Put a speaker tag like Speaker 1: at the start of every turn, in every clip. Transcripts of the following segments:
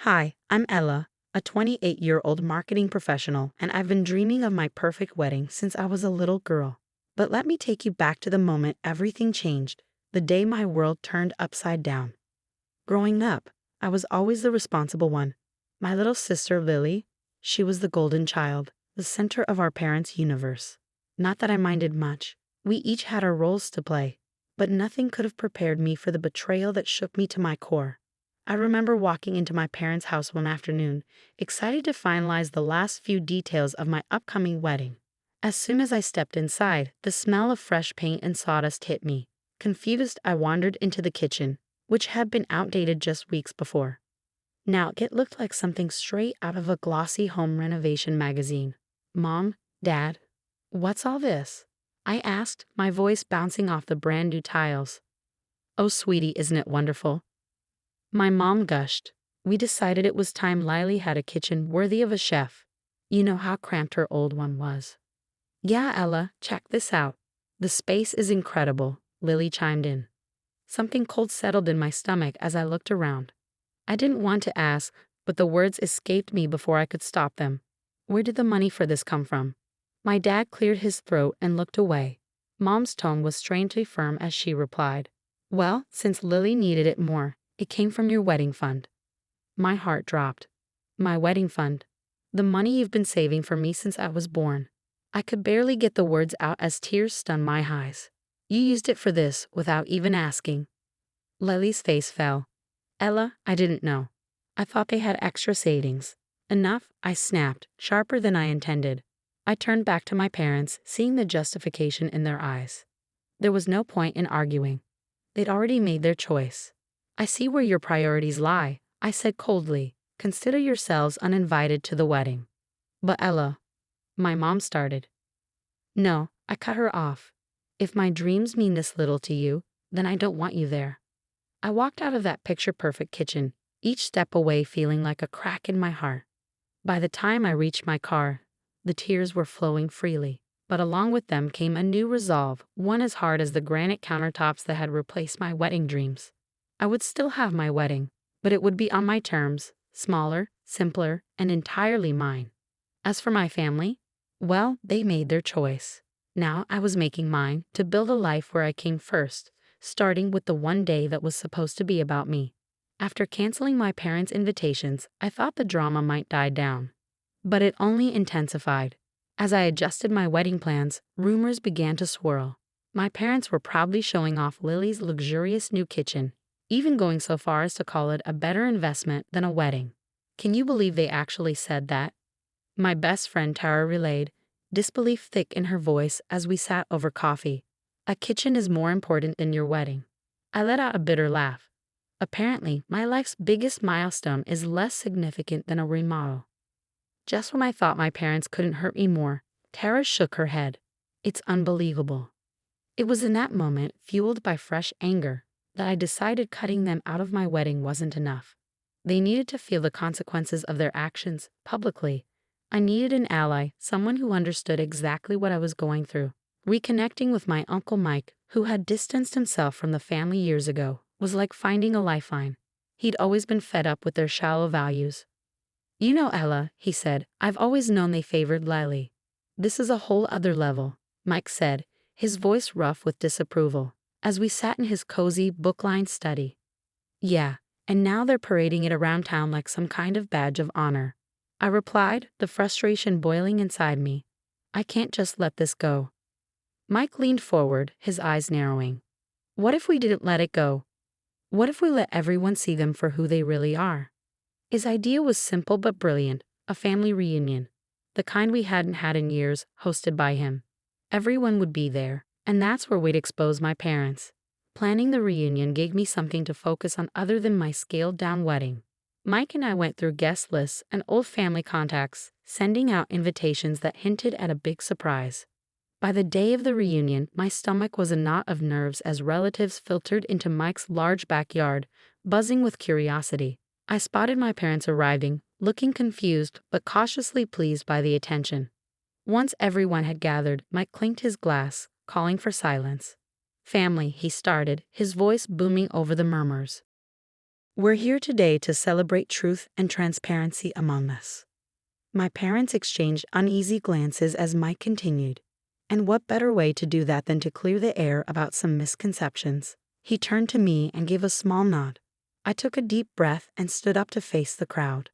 Speaker 1: Hi, I'm Ella, a 28-year-old marketing professional, and I've been dreaming of my perfect wedding since I was a little girl. But let me take you back to the moment everything changed, the day my world turned upside down. Growing up, I was always the responsible one. My little sister, Lily, she was the golden child, the center of our parents' universe. Not that I minded much. We each had our roles to play, but nothing could have prepared me for the betrayal that shook me to my core. I remember walking into my parents' house one afternoon, excited to finalize the last few details of my upcoming wedding. As soon as I stepped inside, the smell of fresh paint and sawdust hit me. Confused, I wandered into the kitchen, which had been outdated just weeks before. Now it looked like something straight out of a glossy home renovation magazine. Mom, Dad, what's all this? I asked, my voice bouncing off the brand new tiles. Oh, sweetie, isn't it wonderful? My mom gushed. We decided it was time Lily had a kitchen worthy of a chef. You know how cramped her old one was. Yeah, Ella, check this out. The space is incredible, Lily chimed in. Something cold settled in my stomach as I looked around. I didn't want to ask, but the words escaped me before I could stop them. Where did the money for this come from? My dad cleared his throat and looked away. Mom's tone was strangely firm as she replied, well, since Lily needed it more, it came from your wedding fund. My heart dropped. My wedding fund. The money you've been saving for me since I was born. I could barely get the words out as tears stung my eyes. You used it for this without even asking. Lily's face fell. Ella, I didn't know. I thought they had extra savings. Enough, I snapped, sharper than I intended. I turned back to my parents, seeing the justification in their eyes. There was no point in arguing. They'd already made their choice. I see where your priorities lie, I said coldly. Consider yourselves uninvited to the wedding. But Ella, my mom started. No, I cut her off. If my dreams mean this little to you, then I don't want you there. I walked out of that picture-perfect kitchen, each step away feeling like a crack in my heart. By the time I reached my car, the tears were flowing freely, but along with them came a new resolve, one as hard as the granite countertops that had replaced my wedding dreams. I would still have my wedding, but it would be on my terms, smaller, simpler, and entirely mine. As for my family, well, they made their choice. Now I was making mine to build a life where I came first, starting with the one day that was supposed to be about me. After canceling my parents' invitations, I thought the drama might die down. But it only intensified. As I adjusted my wedding plans, rumors began to swirl. My parents were proudly showing off Lily's luxurious new kitchen, even going so far as to call it a better investment than a wedding. Can you believe they actually said that? My best friend Tara relayed, disbelief thick in her voice as we sat over coffee. A kitchen is more important than your wedding. I let out a bitter laugh. Apparently, my life's biggest milestone is less significant than a remodel. Just when I thought my parents couldn't hurt me more, Tara shook her head. It's unbelievable. It was in that moment, fueled by fresh anger, that I decided cutting them out of my wedding wasn't enough. They needed to feel the consequences of their actions publicly. I needed an ally, someone who understood exactly what I was going through. Reconnecting with my Uncle Mike, who had distanced himself from the family years ago, was like finding a lifeline. He'd always been fed up with their shallow values. You know, Ella, he said, I've always known they favored Lily. This is a whole other level, Mike said, his voice rough with disapproval, as we sat in his cozy, book-lined study. Yeah, and now they're parading it around town like some kind of badge of honor. I replied, the frustration boiling inside me. I can't just let this go. Mike leaned forward, his eyes narrowing. What if we didn't let it go? What if we let everyone see them for who they really are? His idea was simple but brilliant, a family reunion, the kind we hadn't had in years, hosted by him. Everyone would be there, and that's where we'd expose my parents. Planning the reunion gave me something to focus on other than my scaled-down wedding. Mike and I went through guest lists and old family contacts, sending out invitations that hinted at a big surprise. By the day of the reunion, my stomach was a knot of nerves as relatives filtered into Mike's large backyard, buzzing with curiosity. I spotted my parents arriving, looking confused but cautiously pleased by the attention. Once everyone had gathered, Mike clinked his glass, calling for silence. Family, he started, his voice booming over the murmurs. We're here today to celebrate truth and transparency among us. My parents exchanged uneasy glances as Mike continued. And what better way to do that than to clear the air about some misconceptions? He turned to me and gave a small nod. I took a deep breath and stood up to face the crowd.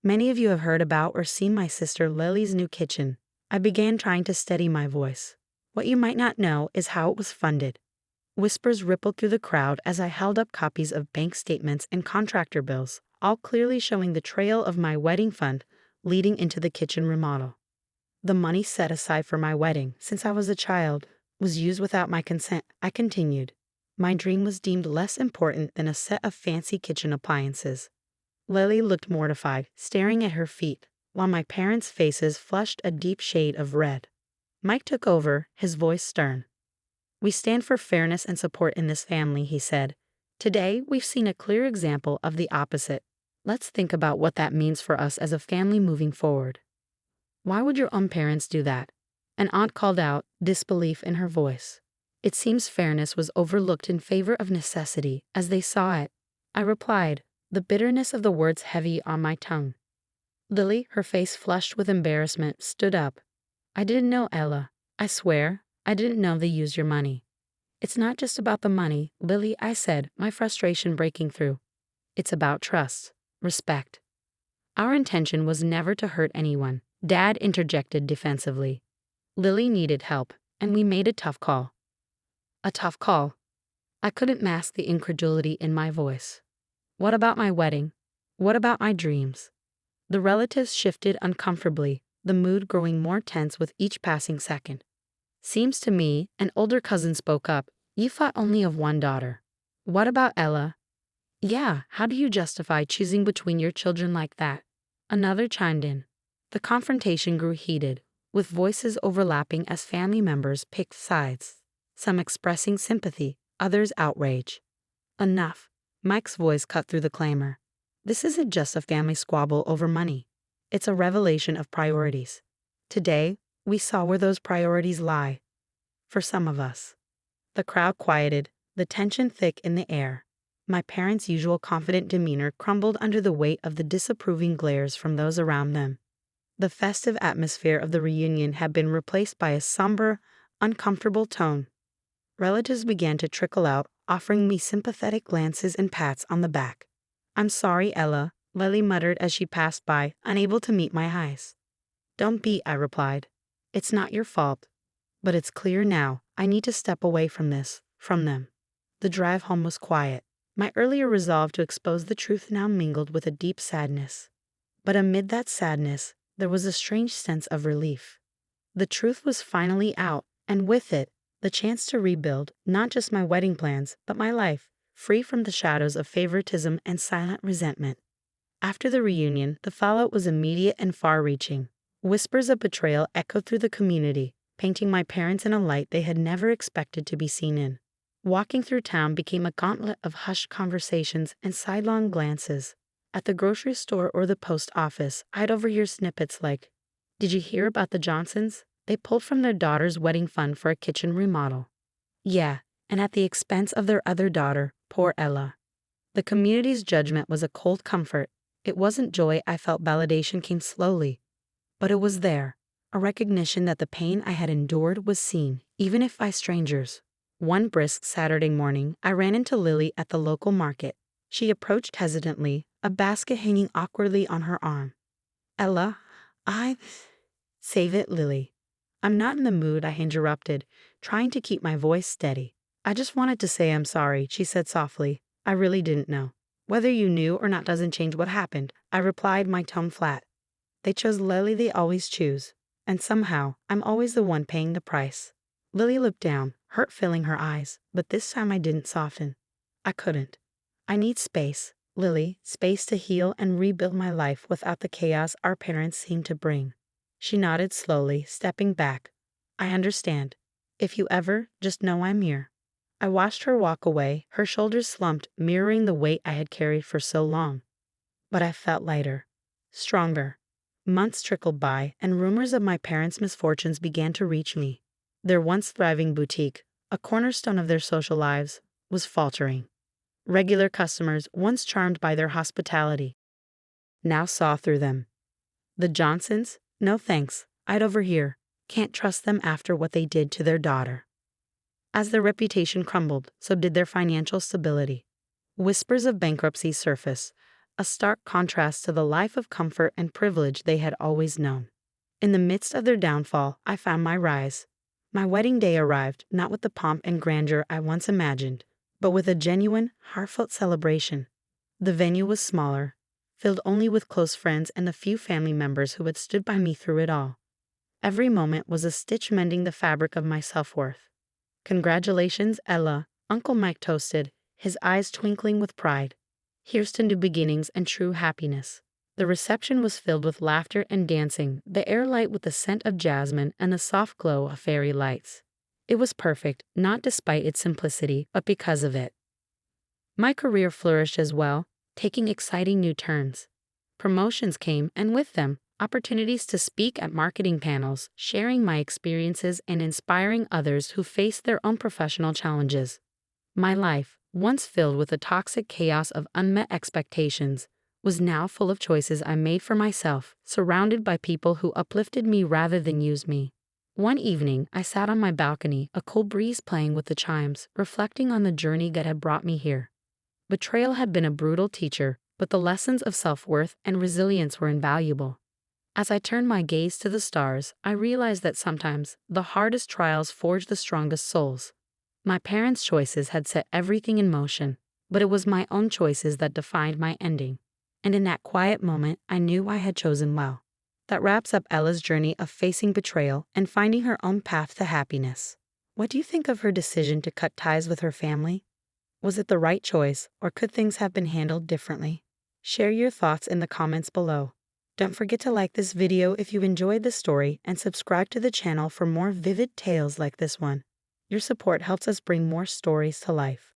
Speaker 1: Many of you have heard about or seen my sister Lily's new kitchen. I began trying to steady my voice. What you might not know is how it was funded. Whispers rippled through the crowd as I held up copies of bank statements and contractor bills, all clearly showing the trail of my wedding fund leading into the kitchen remodel. The money set aside for my wedding, since I was a child, was used without my consent. I continued. My dream was deemed less important than a set of fancy kitchen appliances. Lily looked mortified, staring at her feet, while my parents' faces flushed a deep shade of red. Mike took over, his voice stern. We stand for fairness and support in this family, he said. Today, we've seen a clear example of the opposite. Let's think about what that means for us as a family moving forward. Why would your own parents do that? An aunt called out, disbelief in her voice. It seems fairness was overlooked in favor of necessity, as they saw it. I replied, the bitterness of the words heavy on my tongue. Lily, her face flushed with embarrassment, stood up. I didn't know, Ella. I swear, I didn't know they used your money. It's not just about the money, Lily, I said, my frustration breaking through. It's about trust, respect. Our intention was never to hurt anyone, Dad interjected defensively. Lily needed help, and we made a tough call. A tough call. I couldn't mask the incredulity in my voice. What about my wedding? What about my dreams? The relatives shifted uncomfortably, the mood growing more tense with each passing second. Seems to me, an older cousin spoke up, you thought only of one daughter. What about Ella? Yeah, how do you justify choosing between your children like that? Another chimed in. The confrontation grew heated, with voices overlapping as family members picked sides, some expressing sympathy, others outrage. Enough. Mike's voice cut through the clamor. This isn't just a family squabble over money. It's a revelation of priorities. Today, we saw where those priorities lie. For some of us. The crowd quieted, the tension thick in the air. My parents' usual confident demeanor crumbled under the weight of the disapproving glares from those around them. The festive atmosphere of the reunion had been replaced by a somber, uncomfortable tone. Relatives began to trickle out, offering me sympathetic glances and pats on the back. I'm sorry, Ella, Lily muttered as she passed by, unable to meet my eyes. Don't be, I replied. It's not your fault. But it's clear now, I need to step away from this, from them. The drive home was quiet. My earlier resolve to expose the truth now mingled with a deep sadness. But amid that sadness, there was a strange sense of relief. The truth was finally out, and with it, the chance to rebuild not just my wedding plans, but my life, free from the shadows of favoritism and silent resentment. After the reunion, the fallout was immediate and far-reaching. Whispers of betrayal echoed through the community, painting my parents in a light they had never expected to be seen in. Walking through town became a gauntlet of hushed conversations and sidelong glances. At the grocery store or the post office, I'd overhear snippets like, "Did you hear about the Johnsons? They pulled from their daughter's wedding fund for a kitchen remodel." Yeah, and at the expense of their other daughter, poor Ella. The community's judgment was a cold comfort. It wasn't joy I felt, validation came slowly. But it was there, a recognition that the pain I had endured was seen, even if by strangers. One brisk Saturday morning, I ran into Lily at the local market. She approached hesitantly, a basket hanging awkwardly on her arm. Ella, Save it, Lily. I'm not in the mood, I interrupted, trying to keep my voice steady. I just wanted to say I'm sorry, she said softly. I really didn't know. Whether you knew or not doesn't change what happened, I replied, my tone flat. They chose Lily, they always choose. And somehow, I'm always the one paying the price. Lily looked down, hurt filling her eyes, but this time I didn't soften. I couldn't. I need space, Lily, space to heal and rebuild my life without the chaos our parents seemed to bring. She nodded slowly, stepping back. I understand. If you ever, just know I'm here. I watched her walk away, her shoulders slumped, mirroring the weight I had carried for so long. But I felt lighter, stronger. Months trickled by, and rumors of my parents' misfortunes began to reach me. Their once thriving boutique, a cornerstone of their social lives, was faltering. Regular customers, once charmed by their hospitality, now saw through them. The Johnsons? No thanks. I'd overhear. Can't trust them after what they did to their daughter. As their reputation crumbled, so did their financial stability. Whispers of bankruptcy surfaced, a stark contrast to the life of comfort and privilege they had always known. In the midst of their downfall, I found my rise. My wedding day arrived, not with the pomp and grandeur I once imagined, but with a genuine, heartfelt celebration. The venue was smaller, filled only with close friends and the few family members who had stood by me through it all. Every moment was a stitch mending the fabric of my self-worth. "Congratulations, Ella," Uncle Mike toasted, his eyes twinkling with pride. "Here's to new beginnings and true happiness." The reception was filled with laughter and dancing, the air light with the scent of jasmine and the soft glow of fairy lights. It was perfect, not despite its simplicity, but because of it. My career flourished as well, taking exciting new turns. Promotions came, and with them, opportunities to speak at marketing panels, sharing my experiences and inspiring others who faced their own professional challenges. My life, once filled with the toxic chaos of unmet expectations, was now full of choices I made for myself, surrounded by people who uplifted me rather than used me. One evening, I sat on my balcony, a cool breeze playing with the chimes, reflecting on the journey that had brought me here. Betrayal had been a brutal teacher, but the lessons of self-worth and resilience were invaluable. As I turned my gaze to the stars, I realized that sometimes the hardest trials forge the strongest souls. My parents' choices had set everything in motion, but it was my own choices that defined my ending. And in that quiet moment, I knew I had chosen well. That wraps up Ella's journey of facing betrayal and finding her own path to happiness. What do you think of her decision to cut ties with her family? Was it the right choice, or could things have been handled differently? Share your thoughts in the comments below. Don't forget to like this video if you enjoyed the story and subscribe to the channel for more vivid tales like this one. Your support helps us bring more stories to life.